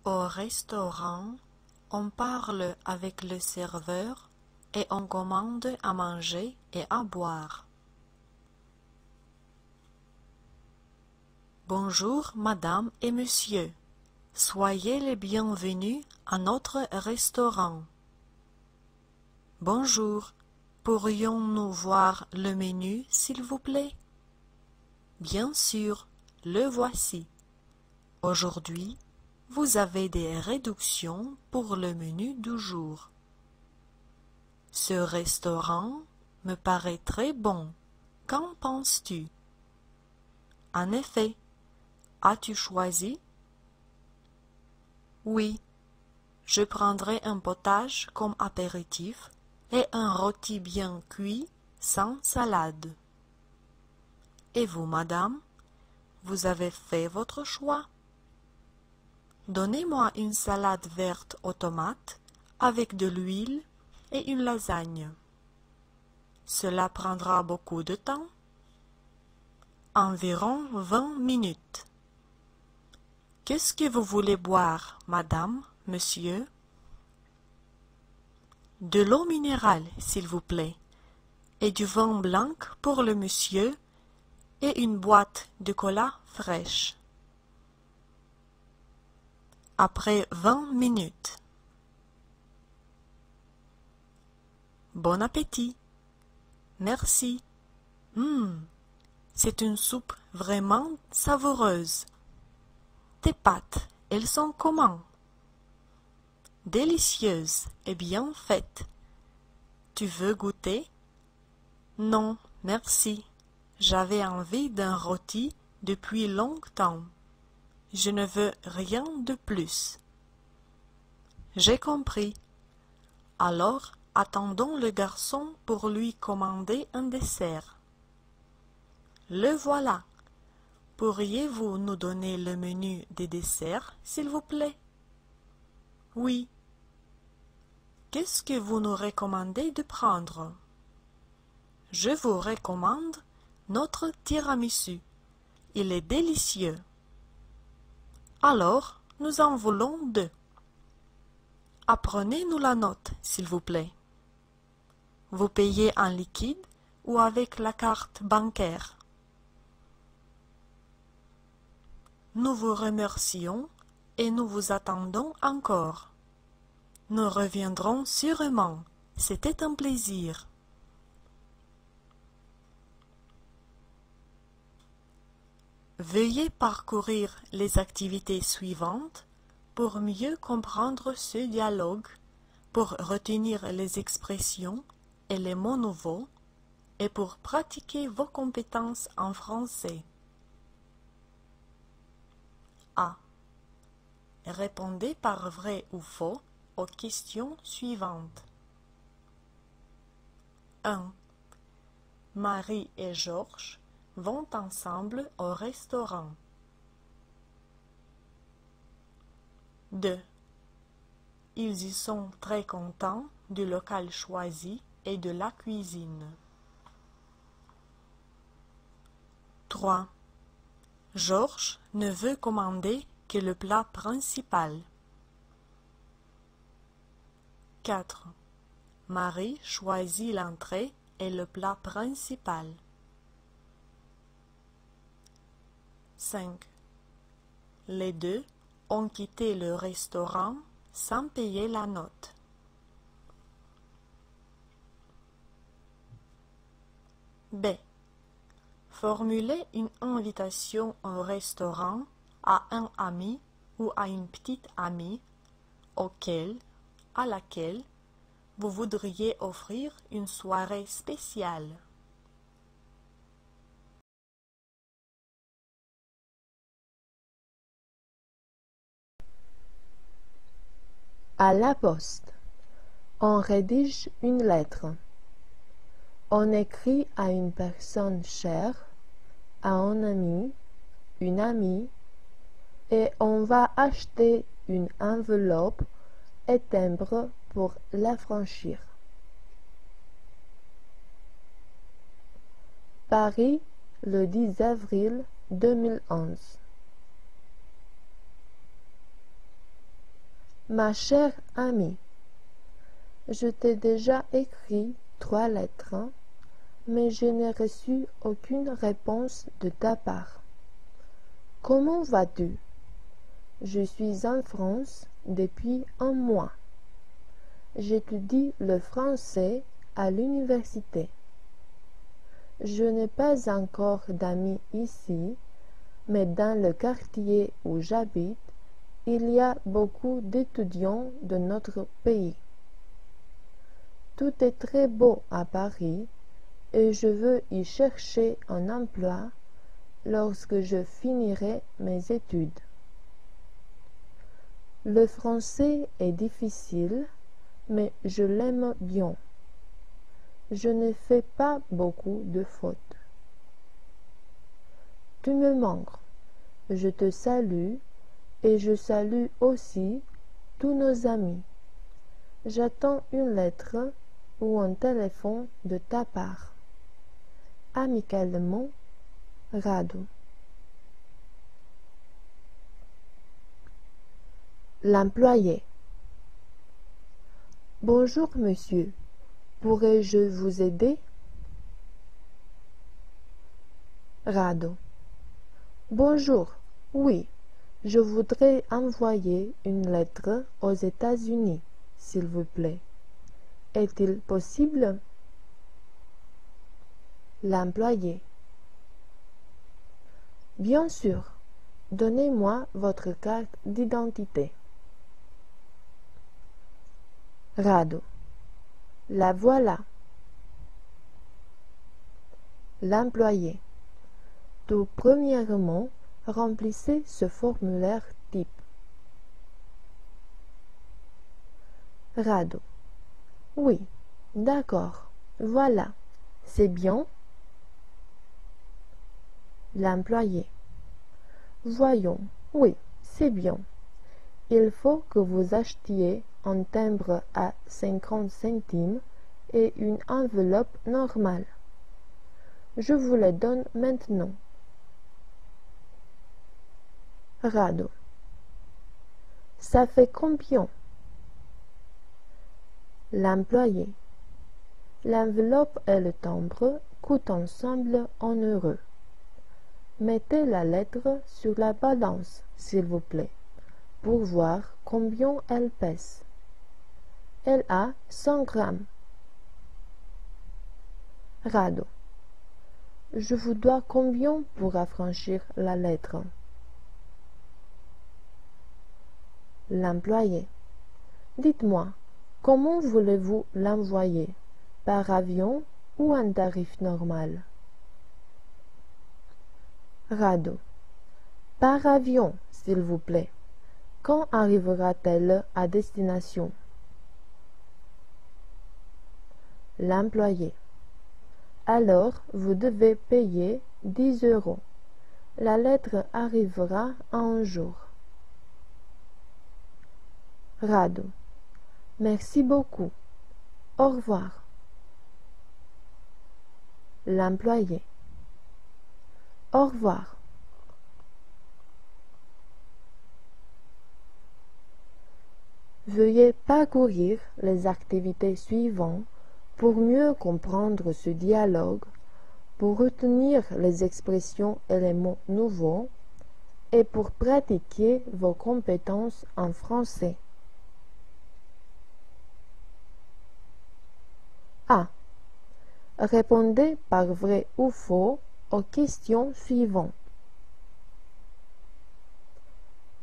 Au restaurant, on parle avec le serveur et on commande à manger et à boire. Bonjour, madame et monsieur. Soyez les bienvenus à notre restaurant. Bonjour, pourrions-nous voir le menu, s'il vous plaît? Bien sûr, le voici. Aujourd'hui, vous avez des réductions pour le menu du jour. Ce restaurant me paraît très bon. Qu'en penses-tu? En effet, as-tu choisi? Oui, je prendrai un potage comme apéritif et un rôti bien cuit sans salade. Et vous, madame, vous avez fait votre choix? Donnez-moi une salade verte aux tomates avec de l'huile et une lasagne. Cela prendra beaucoup de temps? Environ 20 minutes. Qu'est-ce que vous voulez boire, madame, monsieur? De l'eau minérale, s'il vous plaît, et du vin blanc pour le monsieur, et une boîte de cola fraîche. Après 20 minutes. Bon appétit. Merci. C'est une soupe vraiment savoureuse. Tes pâtes, elles sont comment? Délicieuses et bien faites. Tu veux goûter? Non, merci. J'avais envie d'un rôti depuis longtemps. Je ne veux rien de plus. J'ai compris. Alors, attendons le garçon pour lui commander un dessert. Le voilà. Pourriez-vous nous donner le menu des desserts, s'il vous plaît? Oui. Qu'est-ce que vous nous recommandez de prendre? Je vous recommande notre tiramisu. Il est délicieux. Alors, nous en voulons 2. Apprenez-nous la note, s'il vous plaît. Vous payez en liquide ou avec la carte bancaire? Nous vous remercions et nous vous attendons encore. Nous reviendrons sûrement. C'était un plaisir. Veuillez parcourir les activités suivantes pour mieux comprendre ce dialogue, pour retenir les expressions et les mots nouveaux et pour pratiquer vos compétences en français. A. Répondez par vrai ou faux aux questions suivantes. 1. Marie et Georges vont ensemble au restaurant. 2. Ils y sont très contents du local choisi et de la cuisine. 3. Georges ne veut commander que le plat principal. 4. Marie choisit l'entrée et le plat principal. 5. Les deux ont quitté le restaurant sans payer la note. B. Formulez une invitation au restaurant à un ami ou à une petite amie à laquelle vous voudriez offrir une soirée spéciale. À la poste. On rédige une lettre. On écrit à une personne chère, à un ami, une amie, et on va acheter une enveloppe et timbre pour l'affranchir. Paris, le 10 avril 2011. Ma chère amie, je t'ai déjà écrit 3 lettres, mais je n'ai reçu aucune réponse de ta part. Comment vas-tu? Je suis en France depuis un mois. J'étudie le français à l'université. Je n'ai pas encore d'amis ici, mais dans le quartier où j'habite, il y a beaucoup d'étudiants de notre pays. Tout est très beau à Paris et je veux y chercher un emploi lorsque je finirai mes études. Le français est difficile, mais je l'aime bien. Je ne fais pas beaucoup de fautes. Tu me manques. Je te salue et je salue aussi tous nos amis. J'attends une lettre ou un téléphone de ta part. Amicalement, Rado. L'employé. Bonjour, monsieur. Pourrais-je vous aider? Rado. Bonjour. Oui, je voudrais envoyer une lettre aux États-Unis, s'il vous plaît. Est-il possible? L'employé. Bien sûr. Donnez-moi votre carte d'identité. Rado. La voilà. L'employé. Tout premièrement, remplissez ce formulaire type. Rado. Oui, d'accord. Voilà. C'est bien? L'employé. Voyons. Oui, c'est bien. Il faut que vous achetiez un timbre à 50 centimes et une enveloppe normale. Je vous les donne maintenant. Rado. Ça fait combien? L'employé. L'enveloppe et le timbre coûtent ensemble 1 euro. Mettez la lettre sur la balance, s'il vous plaît, pour voir combien elle pèse. Elle a 100 grammes. Rado. Je vous dois combien pour affranchir la lettre? L'employé. Dites-moi, comment voulez-vous l'envoyer? Par avion ou en tarif normal? Rado. Par avion, s'il vous plaît. Quand arrivera-t-elle à destination? L'employé. Alors, vous devez payer 10 euros. La lettre arrivera en un jour. Rado. Merci beaucoup. Au revoir. L'employé. Au revoir. Veuillez parcourir les activités suivantes pour mieux comprendre ce dialogue, pour retenir les expressions et les mots nouveaux et pour pratiquer vos compétences en français. A. Répondez par vrai ou faux aux questions suivantes.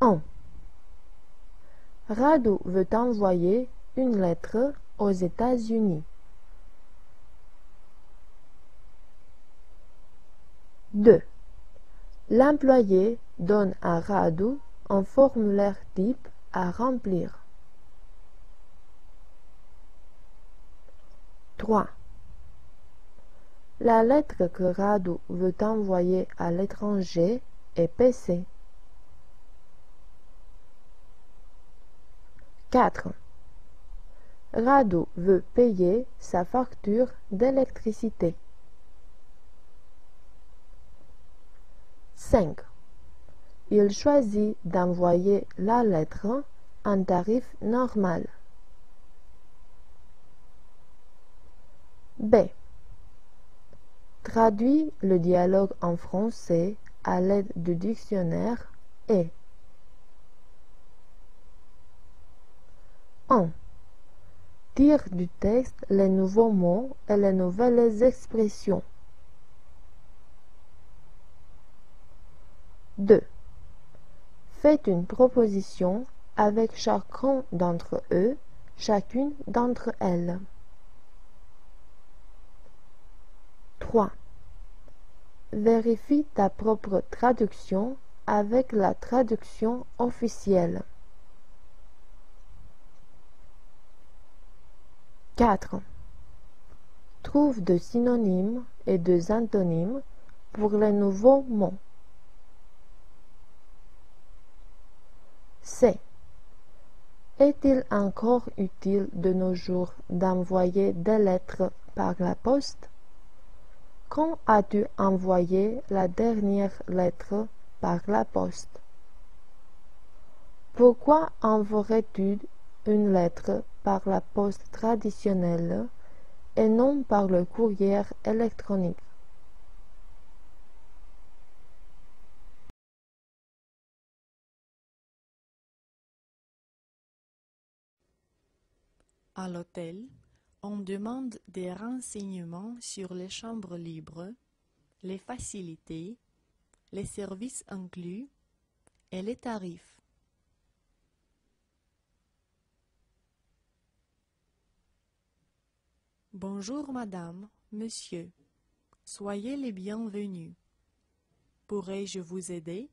1. Rado veut envoyer une lettre aux États-Unis. 2. L'employé donne à Rado un formulaire type à remplir. 3. La lettre que Rado veut envoyer à l'étranger est PC. 4. Rado veut payer sa facture d'électricité. 5. Il choisit d'envoyer la lettre un tarif normal. B. Traduis le dialogue en français à l'aide du dictionnaire et 1. Tire du texte les nouveaux mots et les nouvelles expressions. 2. Fais une proposition avec chacun d'entre eux, chacune d'entre elles. 3. Vérifie ta propre traduction avec la traduction officielle. 4. Trouve des synonymes et des antonymes pour les nouveaux mots. C. Est-il encore utile de nos jours d'envoyer des lettres par la poste? Quand as-tu envoyé la dernière lettre par la poste? Pourquoi envoierais-tu une lettre par la poste traditionnelle et non par le courrier électronique? À l'hôtel, on demande des renseignements sur les chambres libres, les facilités, les services inclus et les tarifs. Bonjour madame, monsieur, soyez les bienvenus. Pourrais-je vous aider?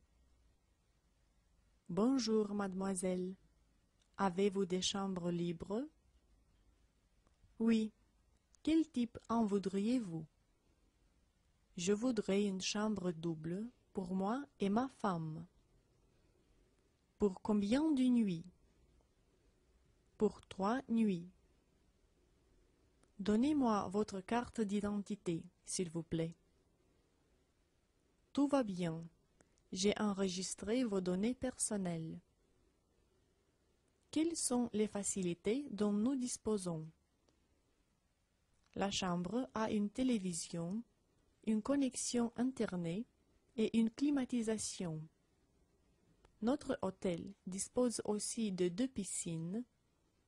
Bonjour mademoiselle, avez-vous des chambres libres? Oui. Quel type en voudriez-vous? Je voudrais une chambre double pour moi et ma femme. Pour combien de nuits? Pour 3 nuits. Donnez-moi votre carte d'identité, s'il vous plaît. Tout va bien. J'ai enregistré vos données personnelles. Quelles sont les facilités dont nous disposons? La chambre a une télévision, une connexion Internet et une climatisation. Notre hôtel dispose aussi de 2 piscines,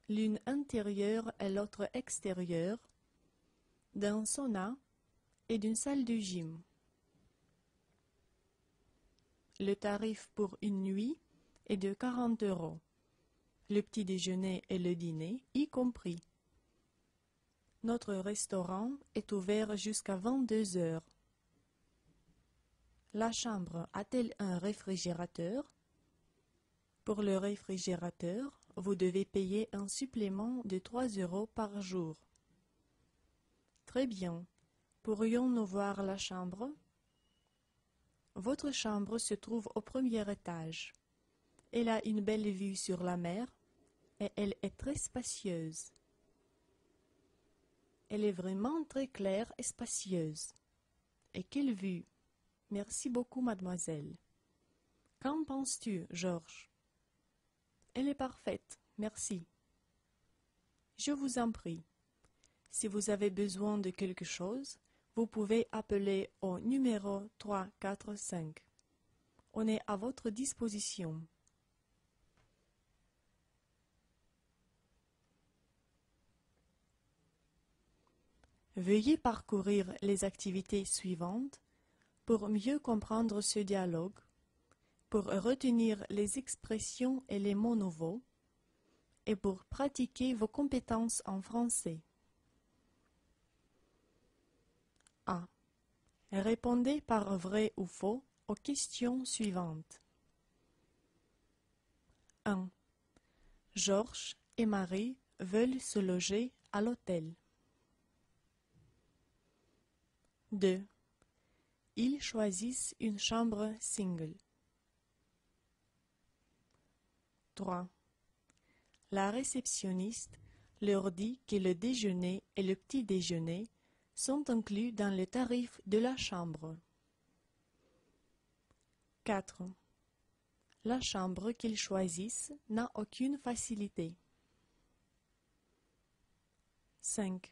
l'une intérieure et l'autre extérieure, d'un sauna et d'une salle de gym. Le tarif pour une nuit est de 40 €, le petit déjeuner et le dîner y compris. Notre restaurant est ouvert jusqu'à 22 heures. La chambre a-t-elle un réfrigérateur? Pour le réfrigérateur, vous devez payer un supplément de 3 € par jour. Très bien. Pourrions-nous voir la chambre? Votre chambre se trouve au premier étage. Elle a une belle vue sur la mer et elle est très spacieuse. Elle est vraiment très claire et spacieuse. Et quelle vue! Merci beaucoup, mademoiselle. Qu'en penses-tu, Georges? Elle est parfaite, merci. Je vous en prie. Si vous avez besoin de quelque chose, vous pouvez appeler au numéro 345. On est à votre disposition. Veuillez parcourir les activités suivantes pour mieux comprendre ce dialogue, pour retenir les expressions et les mots nouveaux, et pour pratiquer vos compétences en français. A. Répondez par vrai ou faux aux questions suivantes. 1. Georges et Marie veulent se loger à l'hôtel. 2. Ils choisissent une chambre single. 3. La réceptionniste leur dit que le déjeuner et le petit déjeuner sont inclus dans le tarif de la chambre. 4. La chambre qu'ils choisissent n'a aucune facilité. 5.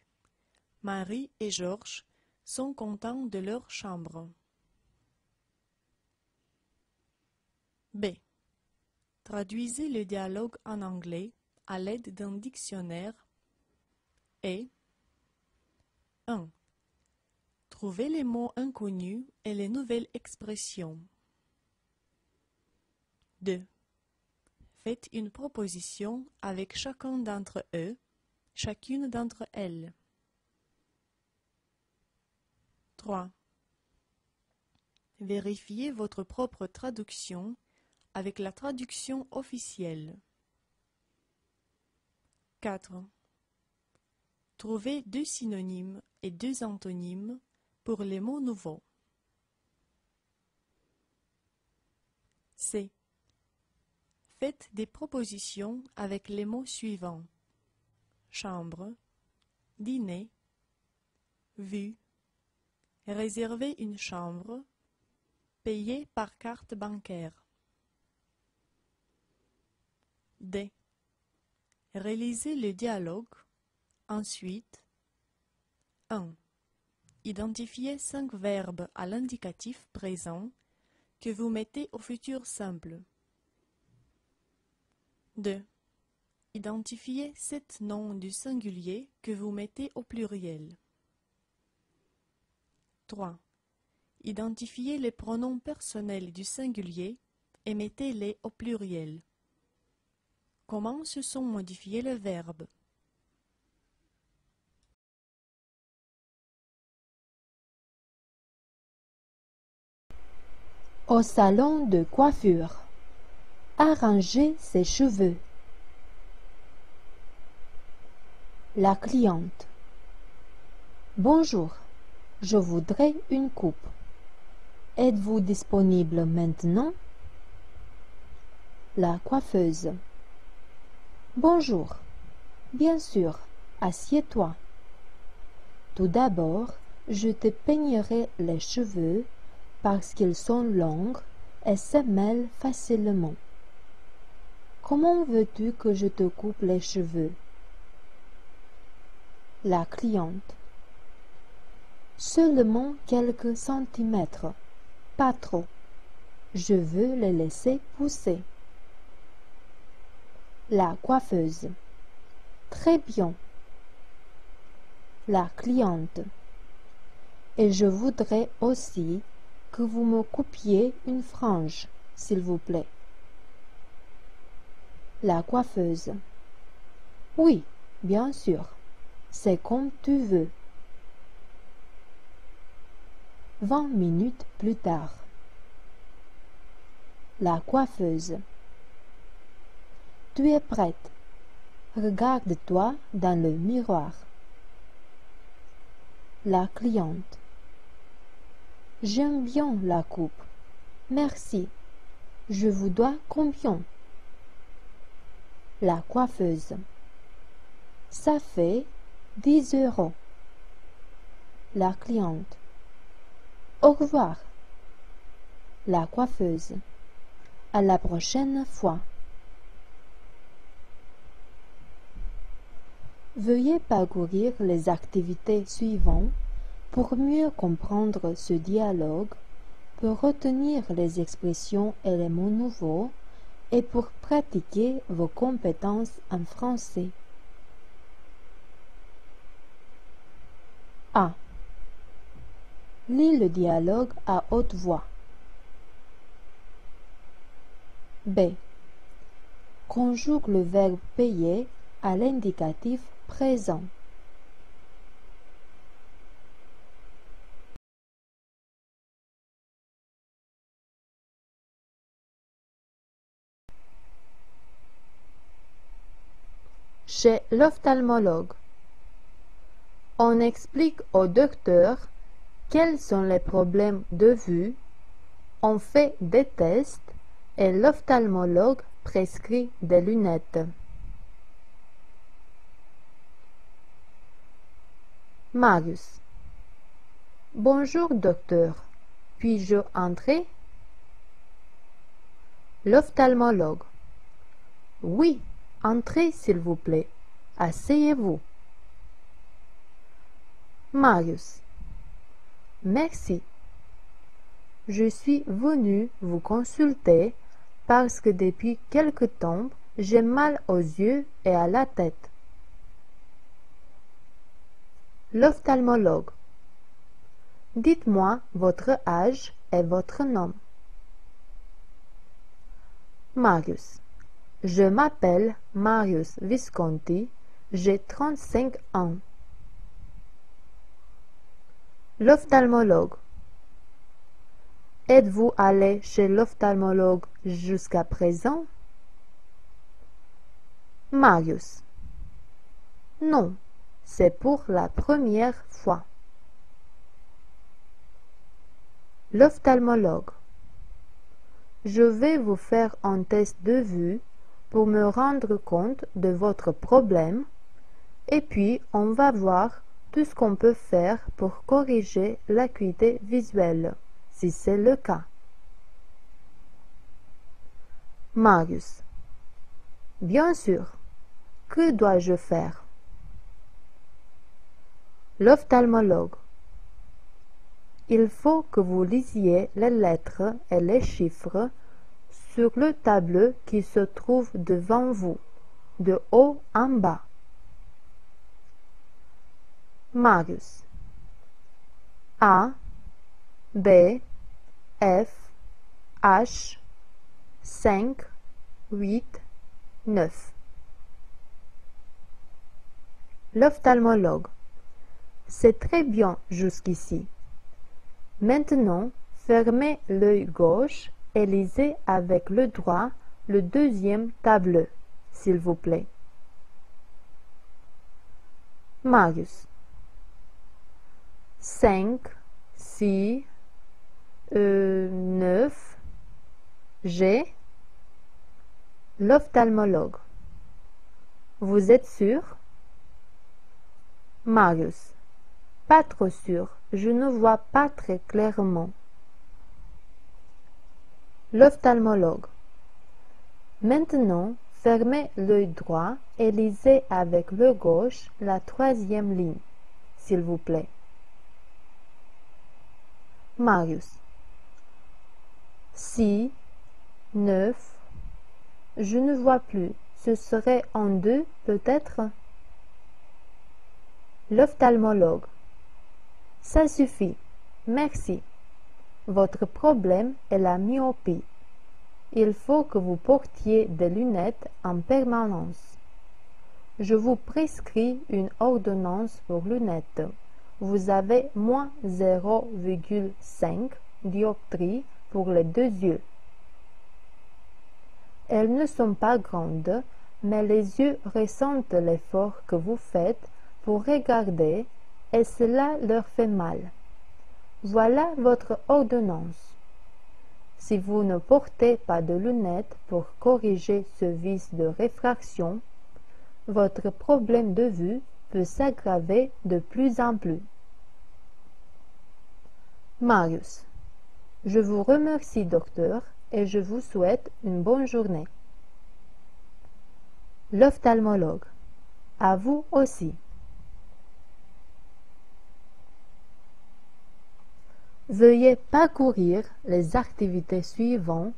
Marie et Georges sont contents de leur chambre. B. Traduisez le dialogue en anglais à l'aide d'un dictionnaire et 1. Trouvez les mots inconnus et les nouvelles expressions. 2. Faites une proposition avec chacun d'entre eux, chacune d'entre elles. 3. Vérifiez votre propre traduction avec la traduction officielle. 4. Trouvez 2 synonymes et 2 antonymes pour les mots nouveaux. C. Faites des propositions avec les mots suivants: chambre, dîner, vue, réserver une chambre, payer par carte bancaire. D. Réalisez le dialogue. Ensuite, 1. Identifiez 5 verbes à l'indicatif présent que vous mettez au futur simple. 2. Identifiez 7 noms du singulier que vous mettez au pluriel. 3. Identifiez les pronoms personnels du singulier et mettez-les au pluriel. Comment se sont modifiés les verbes? Au salon de coiffure. Arranger ses cheveux. La cliente. Bonjour, je voudrais une coupe. Êtes-vous disponible maintenant? La coiffeuse. Bonjour, bien sûr, assieds-toi. Tout d'abord, je te peignerai les cheveux parce qu'ils sont longs et se mêlent facilement. Comment veux-tu que je te coupe les cheveux? La cliente. Seulement quelques centimètres, pas trop. Je veux les laisser pousser. La coiffeuse. Très bien. La cliente. Et je voudrais aussi que vous me coupiez une frange, s'il vous plaît. La coiffeuse. Oui, bien sûr, c'est comme tu veux. 20 minutes plus tard. La coiffeuse. Tu es prête. Regarde-toi dans le miroir. La cliente. J'aime bien la coupe. Merci. Je vous dois combien? La coiffeuse. Ça fait 10 €. La cliente. Au revoir. La coiffeuse. À la prochaine fois. Veuillez parcourir les activités suivantes pour mieux comprendre ce dialogue, pour retenir les expressions et les mots nouveaux et pour pratiquer vos compétences en français. A. Lis le dialogue à haute voix. B. Conjugue le verbe payer à l'indicatif présent. Chez l'ophtalmologue, on explique au docteur quels sont les problèmes de vue, on fait des tests et l'ophtalmologue prescrit des lunettes. Marius. Bonjour docteur, puis-je entrer? L'ophtalmologue. Oui, entrez s'il vous plaît. Asseyez-vous. Marius. Merci. Je suis venu vous consulter parce que depuis quelque temps, j'ai mal aux yeux et à la tête. L'ophtalmologue. Dites-moi votre âge et votre nom. Marius. Je m'appelle Marius Visconti, j'ai 35 ans. L'ophtalmologue. Êtes-vous allé chez l'ophtalmologue jusqu'à présent? Marius. Non, c'est pour la première fois. L'ophtalmologue. Je vais vous faire un test de vue pour me rendre compte de votre problème et puis on va voir tout ce qu'on peut faire pour corriger l'acuité visuelle, si c'est le cas. Marius. Bien sûr. Que dois-je faire? L'ophtalmologue. Il faut que vous lisiez les lettres et les chiffres sur le tableau qui se trouve devant vous, de haut en bas. Marius. A, B, F, H, 5, 8, 9. L'ophtalmologue. C'est très bien jusqu'ici. Maintenant, fermez l'œil gauche et lisez avec le droit le deuxième tableau, s'il vous plaît. Marius. 5, 6, 9, G. L'ophtalmologue. Vous êtes sûr? Marius. Pas trop sûr, je ne vois pas très clairement. L'ophtalmologue. Maintenant, fermez l'œil droit et lisez avec le gauche la troisième ligne, s'il vous plaît. Marius. 6, 9, je ne vois plus, ce serait en 2 peut-être? L'ophtalmologue. Ça suffit, merci. Votre problème est la myopie. Il faut que vous portiez des lunettes en permanence. Je vous prescris une ordonnance pour lunettes. Vous avez moins 0,5 dioptrie pour les deux yeux. Elles ne sont pas grandes, mais les yeux ressentent l'effort que vous faites pour regarder et cela leur fait mal. Voilà votre ordonnance. Si vous ne portez pas de lunettes pour corriger ce vice de réfraction, votre problème de vue peut s'aggraver de plus en plus. Marius. Je vous remercie, docteur, et je vous souhaite une bonne journée. L'ophtalmologue. À vous aussi. Veuillez parcourir les activités suivantes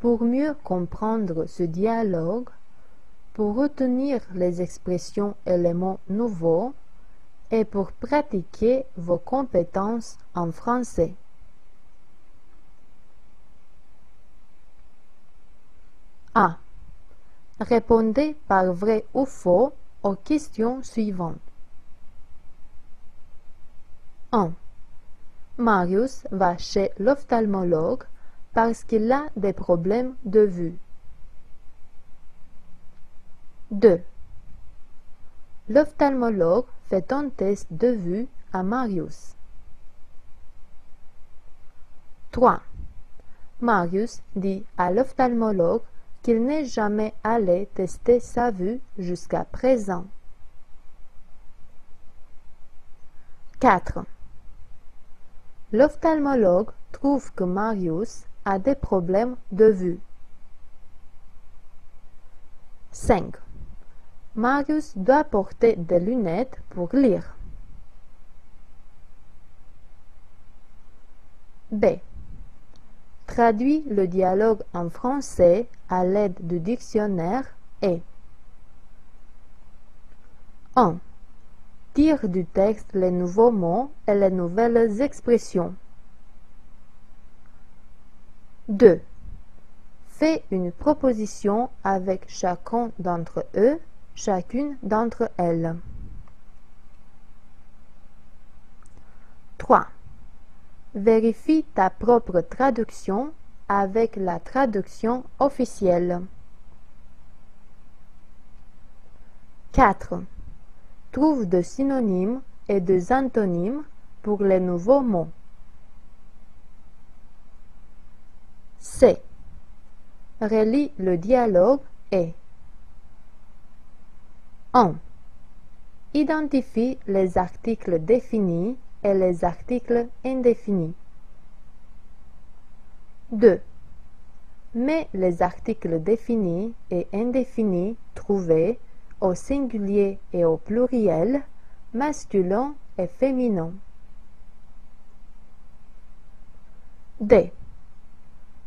pour mieux comprendre ce dialogue, pour retenir les expressions et les mots nouveaux et pour pratiquer vos compétences en français. A. Répondez par vrai ou faux aux questions suivantes. 1. Marius va chez l'ophtalmologue parce qu'il a des problèmes de vue. 2. L'ophtalmologue fait un test de vue à Marius. 3. Marius dit à l'ophtalmologue qu'il n'est jamais allé tester sa vue jusqu'à présent. 4. L'ophtalmologue trouve que Marius a des problèmes de vue. 5. Marius doit porter des lunettes pour lire. B. Traduis le dialogue en français à l'aide du dictionnaire et 1. Tire du texte les nouveaux mots et les nouvelles expressions. 2. Fais une proposition avec chacun d'entre eux, chacune d'entre elles. 3. Vérifie ta propre traduction avec la traduction officielle. 4. Trouve des synonymes et des antonymes pour les nouveaux mots. C. Relis le dialogue et 1. Identifie les articles définis et les articles indéfinis. 2. Mets les articles définis et indéfinis trouvés au singulier et au pluriel, masculin et féminin. D.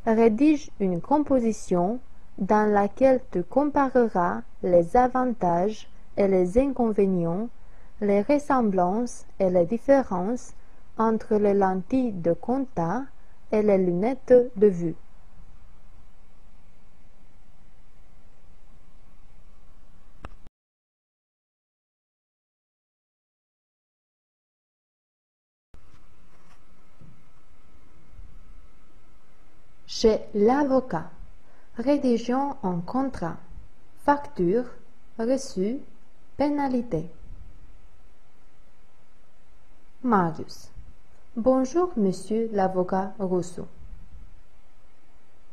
Rédige une composition dans laquelle tu compareras les avantages et les inconvénients, les ressemblances et les différences entre les lentilles de contact et les lunettes de vue. Chez l'avocat, rédigeons un contrat, facture, reçu, pénalité. Marius. Bonjour, monsieur l'avocat Rousseau.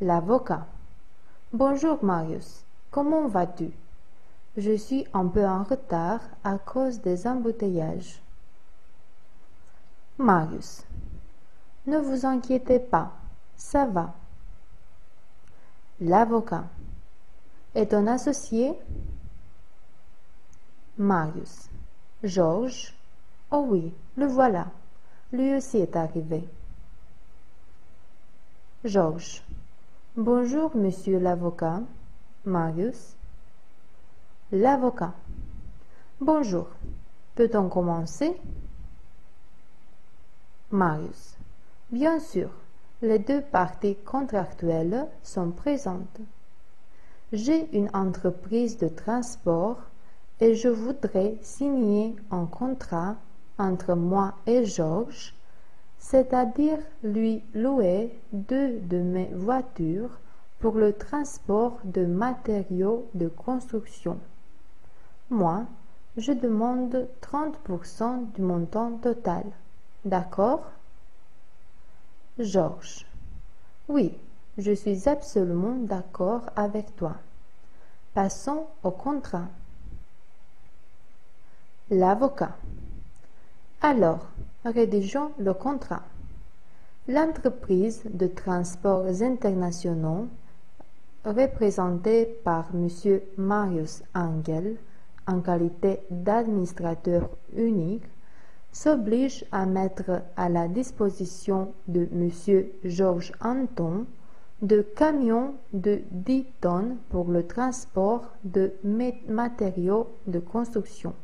L'avocat. Bonjour, Marius. Comment vas-tu? Je suis un peu en retard à cause des embouteillages. Marius. Ne vous inquiétez pas, ça va. L'avocat. Et ton associé? Marius. Georges. Oh oui, le voilà. Lui aussi est arrivé. Georges. Bonjour, monsieur l'avocat. Marius. L'avocat. Bonjour. Peut-on commencer? Marius. Bien sûr, les deux parties contractuelles sont présentes. J'ai une entreprise de transport et je voudrais signer un contrat entre moi et Georges, c'est-à-dire lui louer 2 de mes voitures pour le transport de matériaux de construction. Moi, je demande 30% du montant total. D'accord? Georges. Oui, je suis absolument d'accord avec toi. Passons au contrat. L'avocat. Alors, rédigeons le contrat. L'entreprise de transports internationaux, représentée par M. Marius Engel en qualité d'administrateur unique, s'oblige à mettre à la disposition de M. Georges Anton de camions de 10 tonnes pour le transport de matériaux de construction.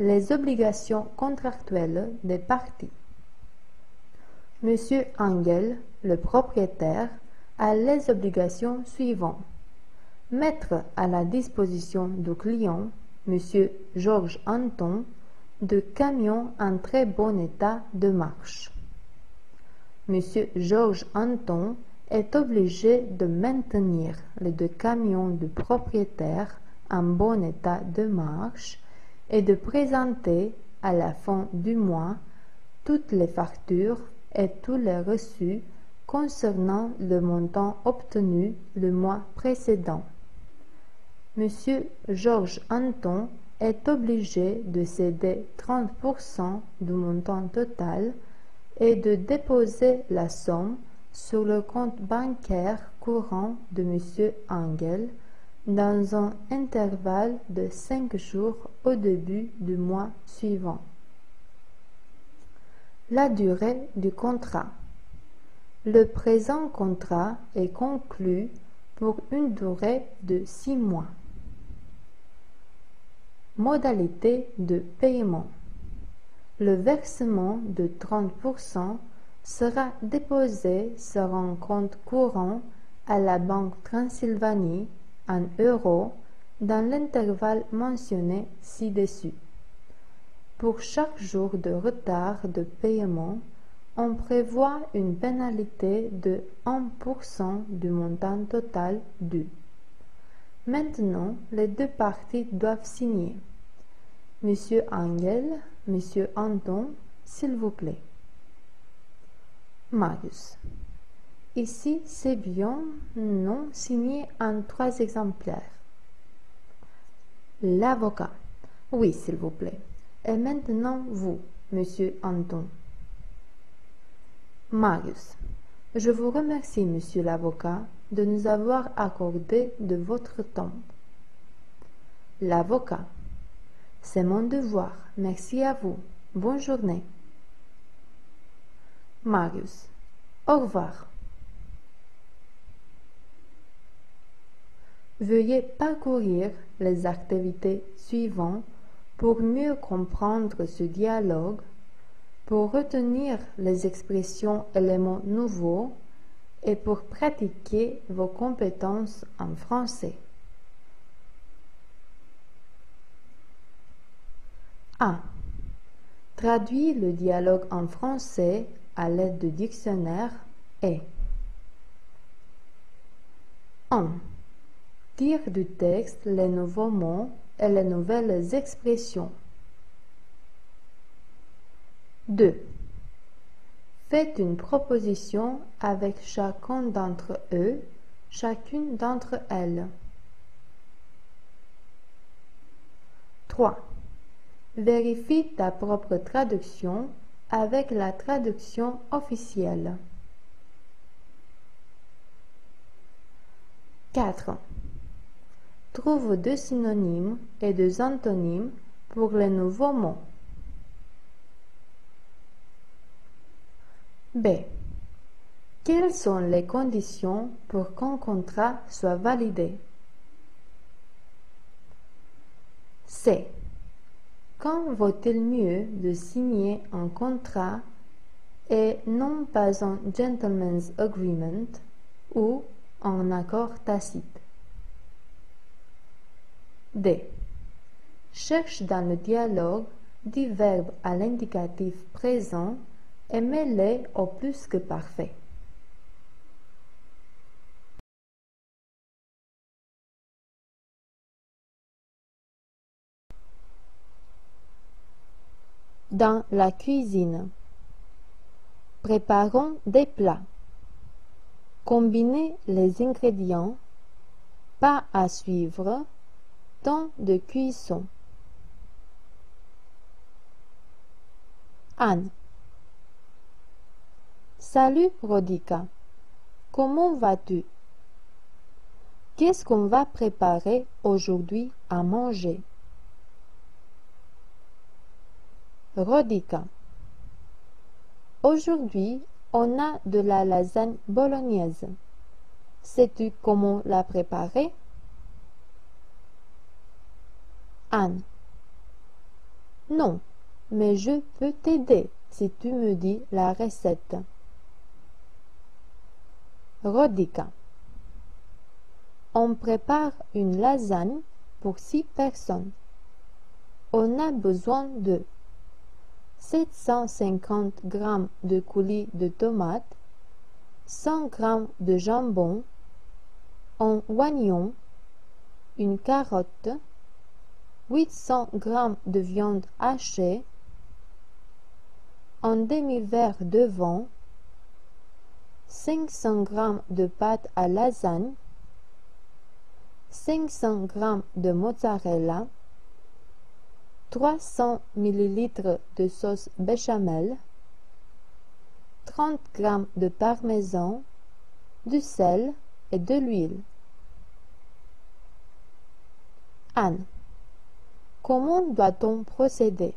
Les obligations contractuelles des parties. M. Engel, le propriétaire, a les obligations suivantes. Mettre à la disposition du client, M. Georges Anton, de camions en très bon état de marche. M. Georges Anton est obligé de maintenir les 2 camions du propriétaire en bon état de marche et de présenter à la fin du mois toutes les factures et tous les reçus concernant le montant obtenu le mois précédent. M. Georges Anton est obligé de céder 30% du montant total et de déposer la somme sur le compte bancaire courant de M. Engel dans un intervalle de 5 jours au début du mois suivant. La durée du contrat. Le présent contrat est conclu pour une durée de 6 mois. Modalité de paiement. Le versement de 30% sera déposé sur un compte courant à la Banque Transylvanie en euros dans l'intervalle mentionné ci-dessus. Pour chaque jour de retard de paiement, on prévoit une pénalité de 1% du montant total dû. Maintenant, les deux parties doivent signer. Monsieur Angel, Monsieur Anton, s'il vous plaît. Marius. Ici, c'est bien, non, signé en 3 exemplaires. L'avocat. Oui, s'il vous plaît. Et maintenant, vous, Monsieur Anton. Marius. Je vous remercie, Monsieur l'avocat, de nous avoir accordé de votre temps. L'avocat. C'est mon devoir. Merci à vous. Bonne journée. Marius. Au revoir. Veuillez parcourir les activités suivantes pour mieux comprendre ce dialogue, pour retenir les expressions éléments nouveaux et pour pratiquer vos compétences en français. 1. Traduis le dialogue en français à l'aide du dictionnaire et 1. Tire du texte les nouveaux mots et les nouvelles expressions. 2. Faites une proposition avec chacun d'entre eux, chacune d'entre elles. 3. Vérifie ta propre traduction avec la traduction officielle. 4. Trouve 2 synonymes et 2 antonymes pour les nouveaux mots. B. Quelles sont les conditions pour qu'un contrat soit validé? C. Quand vaut-il mieux de signer un contrat et non pas un gentleman's agreement ou un accord tacite? D. Cherche dans le dialogue des verbes à l'indicatif présent et mets-les au plus que parfait. Dans la cuisine. Préparons des plats. Combinez les ingrédients. Pas à suivre. Temps de cuisson. Anne. Salut Rodica. Comment vas-tu? Qu'est-ce qu'on va préparer aujourd'hui à manger? Rodica. Aujourd'hui, on a de la lasagne bolognaise. Sais-tu comment la préparer? Anne. Non, mais je peux t'aider si tu me dis la recette. Rodica. On prépare une lasagne pour 6 personnes. On a besoin de 750 g de coulis de tomates, 100 g de jambon, un oignon, une carotte, 800 g de viande hachée, un demi-verre de vin, 500 g de pâte à lasagne, 500 g de mozzarella, 300 ml de sauce béchamel, 30 g de parmesan, du sel et de l'huile. Anne. Comment doit-on procéder?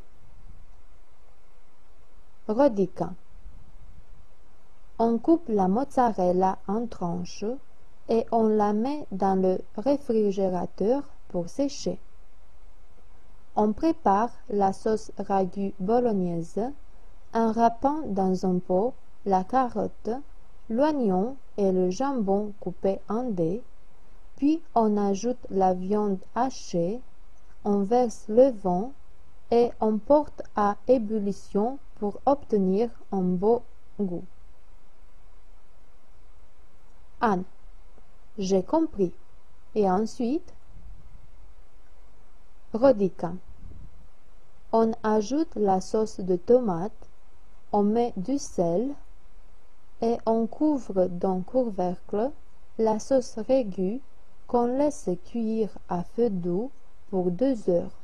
Rodica. On coupe la mozzarella en tranches et on la met dans le réfrigérateur pour sécher. On prépare la sauce ragu bolognaise en râpant dans un pot la carotte, l'oignon et le jambon coupé en dés, puis on ajoute la viande hachée, on verse le vin et on porte à ébullition pour obtenir un beau goût. Anne. J'ai compris. Et ensuite? Rodica. On ajoute la sauce de tomate, on met du sel et on couvre d'un couvercle la sauce ragu qu'on laisse cuire à feu doux pour 2 heures.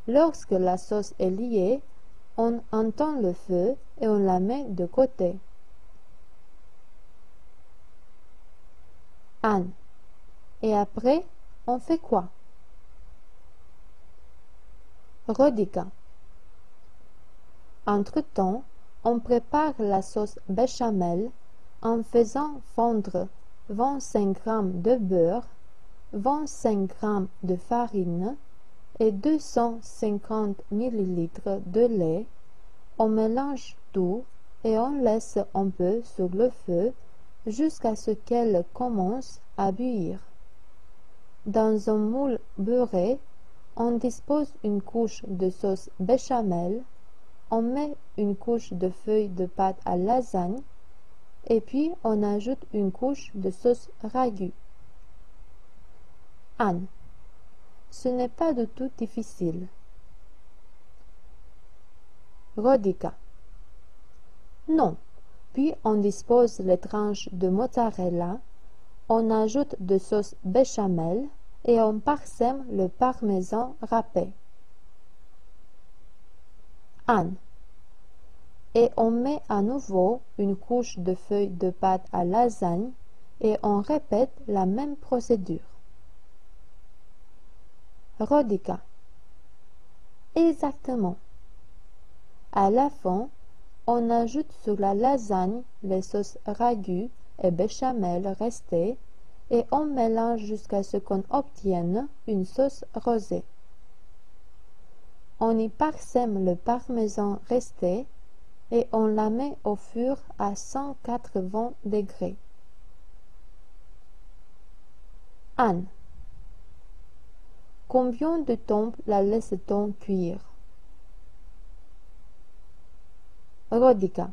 Lorsque la sauce est liée, on entend le feu et on la met de côté. Anne. Et après, on fait quoi? Rodica. Entre-temps, on prépare la sauce béchamel en faisant fondre 25 g de beurre, 25 g de farine et 250 ml de lait. On mélange tout et on laisse un peu sur le feu jusqu'à ce qu'elle commence à bouillir. Dans un moule beurré, on dispose une couche de sauce béchamel, on met une couche de feuilles de pâte à lasagne et puis on ajoute une couche de sauce ragu. Anne. Ce n'est pas du tout difficile. Rodica. Non. Puis on dispose les tranches de mozzarella, on ajoute de sauce béchamel et on parsème le parmesan râpé. Anne. Et on met à nouveau une couche de feuilles de pâte à lasagne et on répète la même procédure. Rodica. Exactement. À la fin, on ajoute sur la lasagne les sauces ragu et béchamel restées et on mélange jusqu'à ce qu'on obtienne une sauce rosée. On y parsème le parmesan resté et on la met au four à 180 degrés. Anne. Combien de temps la laisse-t-on cuire? Rodica.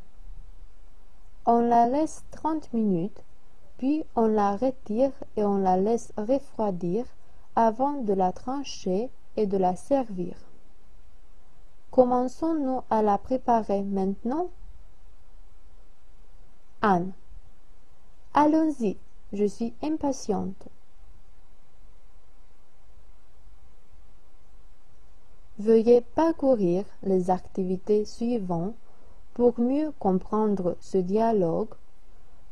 On la laisse 30 minutes, puis on la retire et on la laisse refroidir avant de la trancher et de la servir. Commençons-nous à la préparer maintenant? Anne. Allons-y, je suis impatiente. Veuillez parcourir les activités suivantes pour mieux comprendre ce dialogue,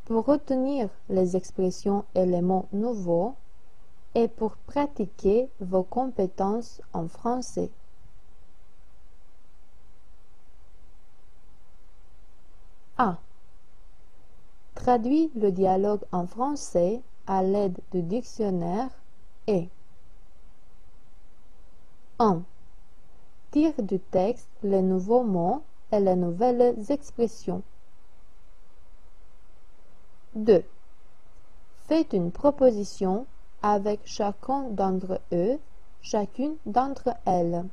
pour retenir les expressions et les mots nouveaux et pour pratiquer vos compétences en français. A. Traduis le dialogue en français à l'aide du dictionnaire et 1. Tire du texte les nouveaux mots et les nouvelles expressions. 2. Faites une proposition avec chacun d'entre eux, chacune d'entre elles.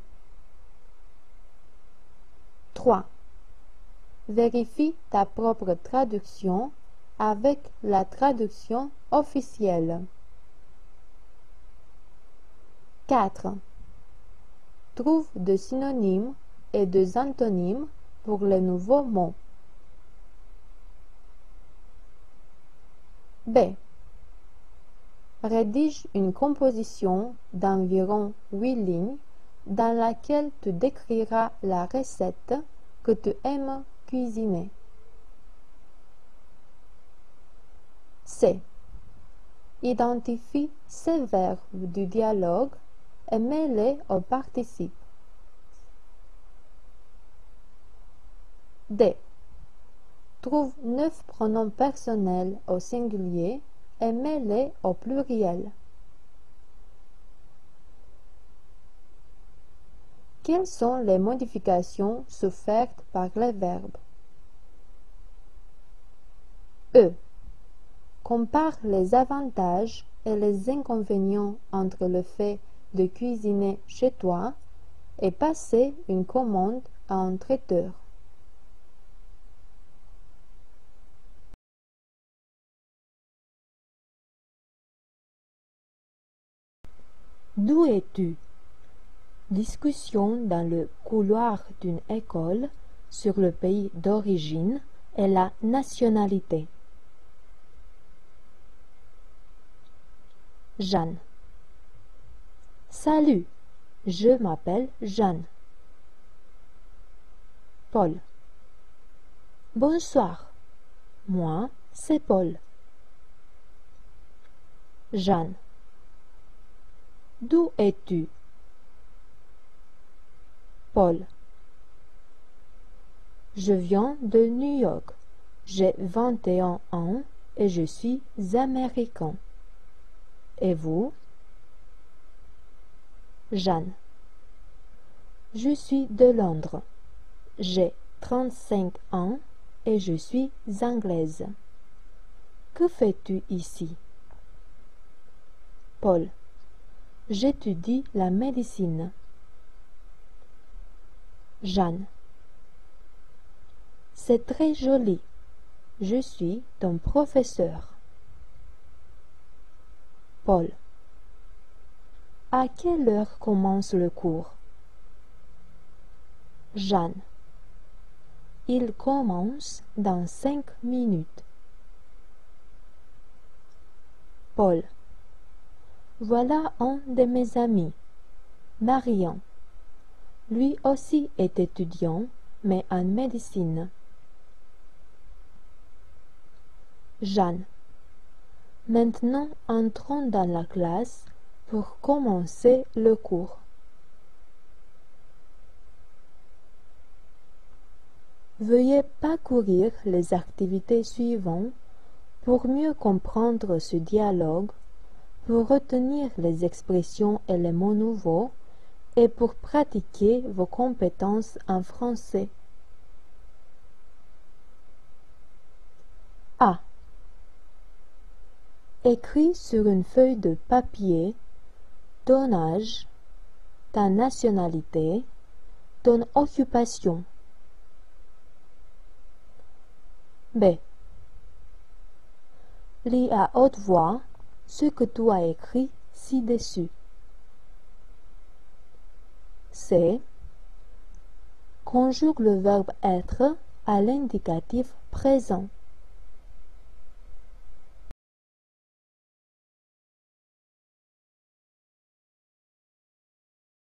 3. Vérifie ta propre traduction avec la traduction officielle. 4. Trouve des synonymes et des antonymes pour les nouveaux mots. B. Rédige une composition d'environ 8 lignes dans laquelle tu décriras la recette que tu aimes cuisiner. C. Identifie ces verbes du dialogue et mets-les au participe. D. Trouve 9 pronoms personnels au singulier et mets-les au pluriel. Quelles sont les modifications souffertes par les verbes? E. Compare les avantages et les inconvénients entre le fait de cuisiner chez toi et passer une commande à un traiteur. D'où es-tu? Discussion dans le couloir d'une école sur le pays d'origine et la nationalité. Jeanne. Salut, je m'appelle Jeanne. Paul. Bonsoir, moi c'est Paul. Jeanne. D'où es-tu? Paul. Je viens de New York. J'ai 21 ans et je suis américain. Et vous? Jeanne. Je suis de Londres. J'ai 35 ans et je suis anglaise. Que fais-tu ici? Paul. J'étudie la médecine. Jeanne. C'est très joli. Je suis ton professeur. Paul. À quelle heure commence le cours? Jeanne. Il commence dans 5 minutes. Paul. Voilà un de mes amis, Marian. Lui aussi est étudiant, mais en médecine. Jeanne. Maintenant, entrons dans la classe pour commencer le cours. Veuillez parcourir les activités suivantes pour mieux comprendre ce dialogue, pour retenir les expressions et les mots nouveaux et pour pratiquer vos compétences en français. A. Écris sur une feuille de papier ton âge, ta nationalité, ton occupation. B. Lis à haute voix ce que tu as écrit ci-dessus. C. Conjugue le verbe être à l'indicatif présent.